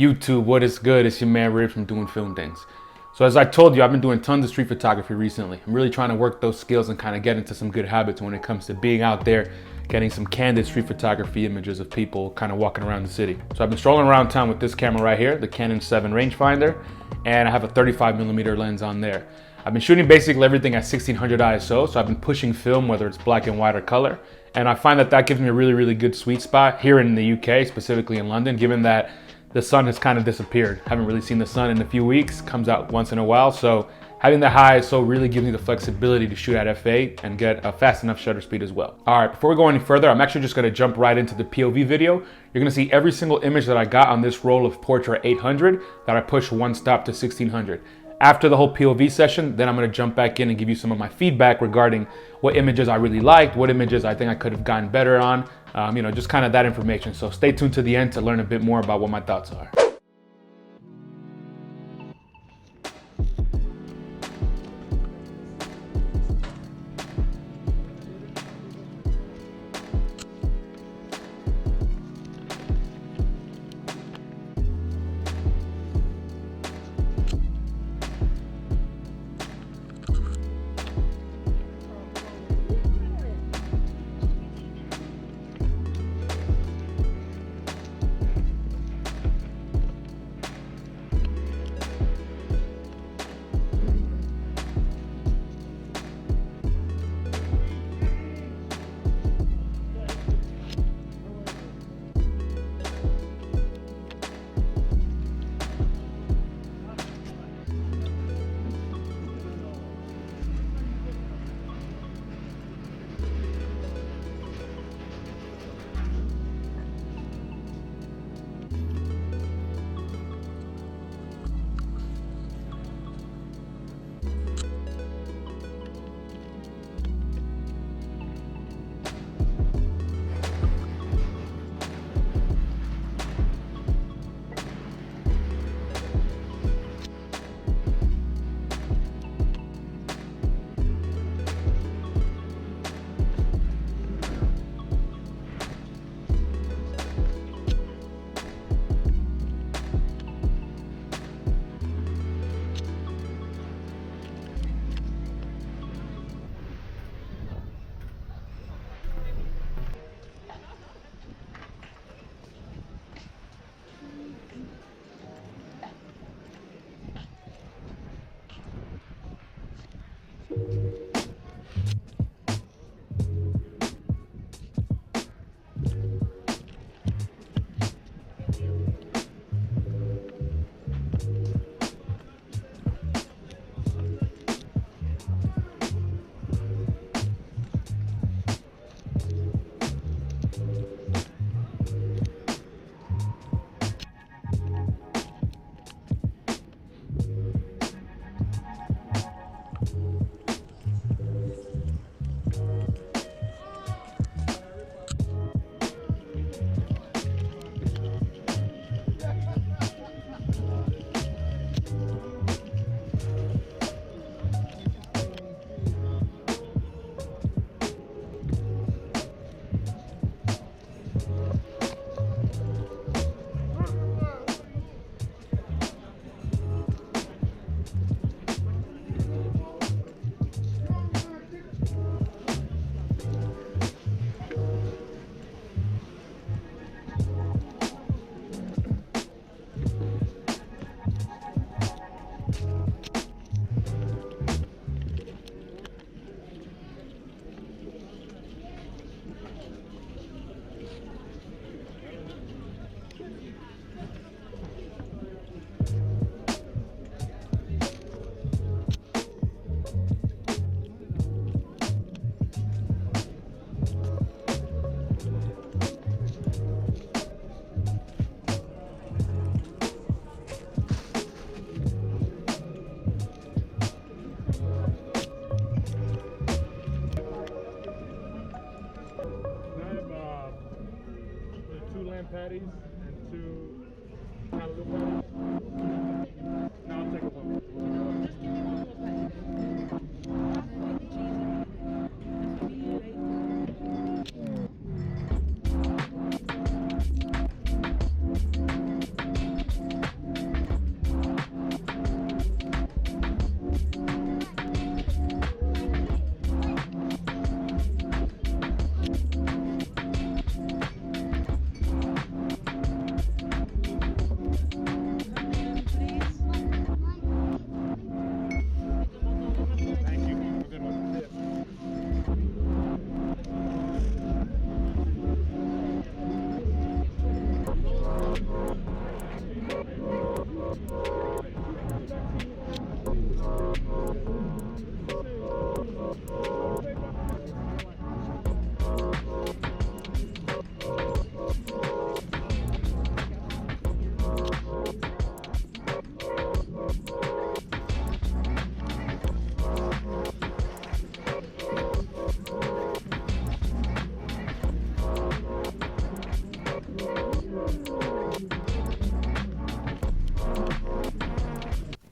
YouTube, what is good? It's your man Ray from Doing Film Things. So as I told you, I've been doing tons of street photography recently. I'm really trying to work those skills and kind of get into some good habits when it comes to being out there, getting some candid street photography images of people kind of walking around the city. So I've been strolling around town with this camera right here, the Canon 7 rangefinder, and I have a 35mm lens on there. I've been shooting basically everything at 1600 ISO, so I've been pushing film, whether it's black and white or color. And I find that gives me a really, really good sweet spot here in the UK, specifically in London, given that the sun has kind of disappeared. Haven't really seen the sun in a few weeks, comes out once in a while. So having the high ISO really gives me the flexibility to shoot at f8 and get a fast enough shutter speed as well. All right, before we go any further, I'm actually just gonna jump right into the POV video. You're gonna see every single image that I got on this roll of Portra 800 that I pushed one stop to 1600. After the whole POV session, then I'm gonna jump back in and give you some of my feedback regarding what images I really liked, what images I think I could have gotten better on, just kind of that information. So stay tuned to the end to learn a bit more about what my thoughts are.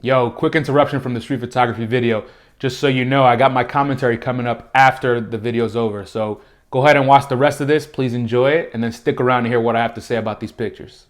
Yo, quick interruption from the street photography video. Just so you know, I got my commentary coming up after the video's over. So go ahead and watch the rest of this. Please enjoy it, and then stick around to hear what I have to say about these pictures.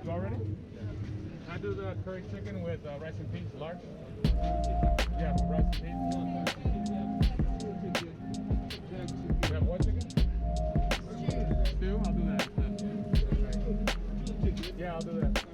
You all ready? Can I do the curry chicken with rice and peas, large? Yeah, with rice and peas. You have what chicken? Stew? I'll do that. Yeah, I'll do that.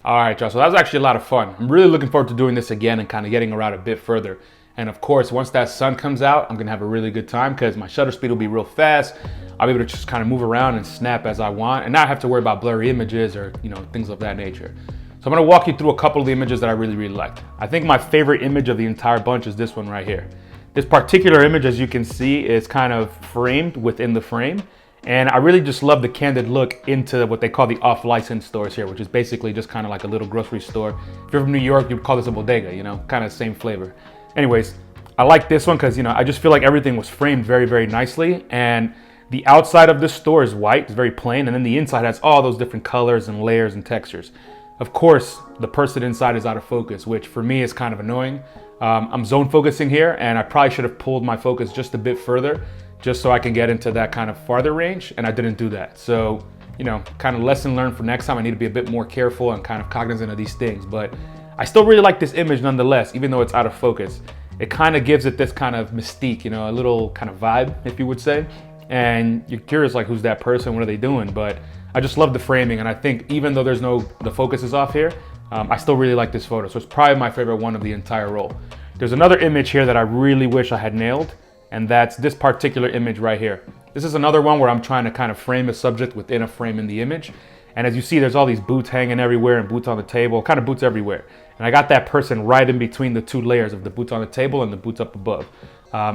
All right, y'all, so that was actually a lot of fun. I'm really looking forward to doing this again and kind of getting around a bit further. And of course, once that sun comes out, I'm gonna have a really good time because my shutter speed will be real fast. I'll be able to just kind of move around and snap as I want and not have to worry about blurry images or things of that nature. So I'm gonna walk you through a couple of the images that I really liked. I think my favorite image of the entire bunch is this one right here. This particular image, as you can see, is kind of framed within the frame. And I really just love the candid look into what they call the off-license stores here, which is basically just kind of like a little grocery store. If you're from New York, you'd call this a bodega, you know, kind of same flavor. Anyways, I like this one because, you know, I just feel like everything was framed very, very nicely. And the outside of this store is white, it's very plain. And then the inside has all those different colors and layers and textures. Of course, the person inside is out of focus, which for me is kind of annoying. I'm zone focusing here, and I probably should have pulled my focus just a bit further, just so I can get into that kind of farther range, and I didn't do that. So, you know, kind of lesson learned for next time. I need to be a bit more careful and kind of cognizant of these things. But I still really like this image nonetheless, even though it's out of focus. It kind of gives it this kind of mystique, you know, a little kind of vibe, if you would say. And you're curious, like, who's that person? What are they doing? But I just love the framing, and I think even though the focus is off here, I still really like this photo. So it's probably my favorite one of the entire roll. There's another image here that I really wish I had nailed, and that's this particular image right here. This is another one where I'm trying to kind of frame a subject within a frame in the image. And as you see, there's all these boots hanging everywhere and boots on the table, kind of boots everywhere. And I got that person right in between the two layers of the boots on the table and the boots up above.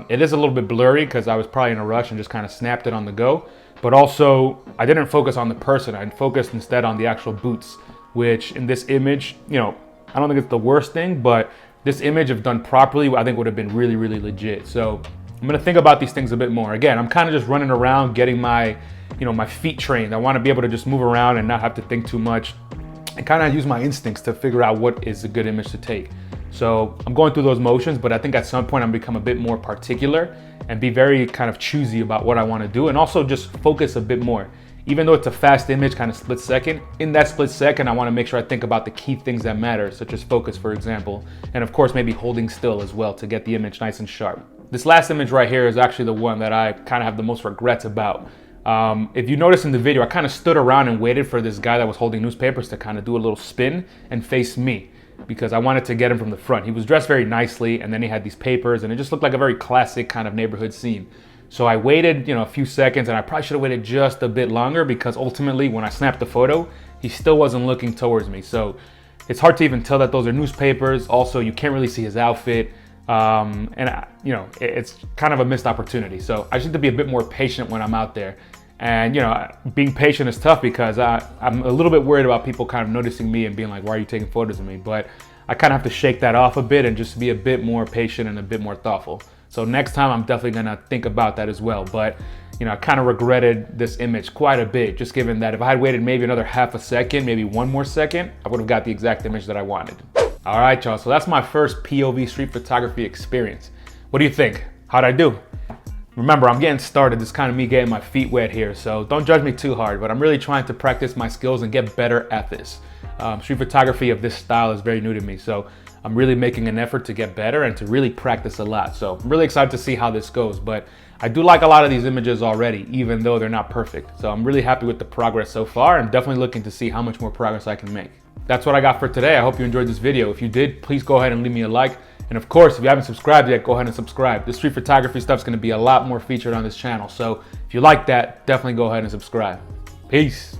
It is a little bit blurry because I was probably in a rush and just kind of snapped it on the go. But also, I didn't focus on the person. I focused instead on the actual boots, which in this image, you know, I don't think it's the worst thing, but this image, if done properly, I think would have been really, really legit. So I'm gonna think about these things a bit more. Again, I'm kind of just running around, getting my, you know, my feet trained. I want to be able to just move around and not have to think too much, and kind of use my instincts to figure out what is a good image to take. So I'm going through those motions, but I think at some point I'm become a bit more particular and be very kind of choosy about what I want to do, and also just focus a bit more. Even though it's a fast image, kind of split second, in that split second, I want to make sure I think about the key things that matter, such as focus, for example, and of course, maybe holding still as well to get the image nice and sharp. This last image right here is actually the one that I kind of have the most regrets about. If you notice in the video, I kind of stood around and waited for this guy that was holding newspapers to kind of do a little spin and face me, because I wanted to get him from the front. He was dressed very nicely, and then he had these papers, and it just looked like a very classic kind of neighborhood scene. So I waited, you know, a few seconds, and I probably should have waited just a bit longer, because ultimately when I snapped the photo, he still wasn't looking towards me. So it's hard to even tell that those are newspapers. Also, you can't really see his outfit. You know, it's kind of a missed opportunity. So I just need to be a bit more patient when I'm out there. And, you know, being patient is tough because I'm a little bit worried about people kind of noticing me and being like, why are you taking photos of me? But I kind of have to shake that off a bit and just be a bit more patient and a bit more thoughtful. So next time I'm definitely gonna think about that as well. But, you know, I kind of regretted this image quite a bit, just given that if I had waited maybe another half a second, maybe one more second, I would have got the exact image that I wanted. All right, y'all, so that's my first POV street photography experience. What do you think? How'd I do? Remember, I'm getting started. This is kind of me getting my feet wet here, so don't judge me too hard, but I'm really trying to practice my skills and get better at this. Street photography of this style is very new to me, so I'm really making an effort to get better and to really practice a lot. So I'm really excited to see how this goes, but I do like a lot of these images already, even though they're not perfect. So I'm really happy with the progress so far. I'm definitely looking to see how much more progress I can make. That's what I got for today. I hope you enjoyed this video. If you did, please go ahead and leave me a like. And of course, if you haven't subscribed yet, go ahead and subscribe. This street photography stuff is going to be a lot more featured on this channel. So if you like that, definitely go ahead and subscribe. Peace.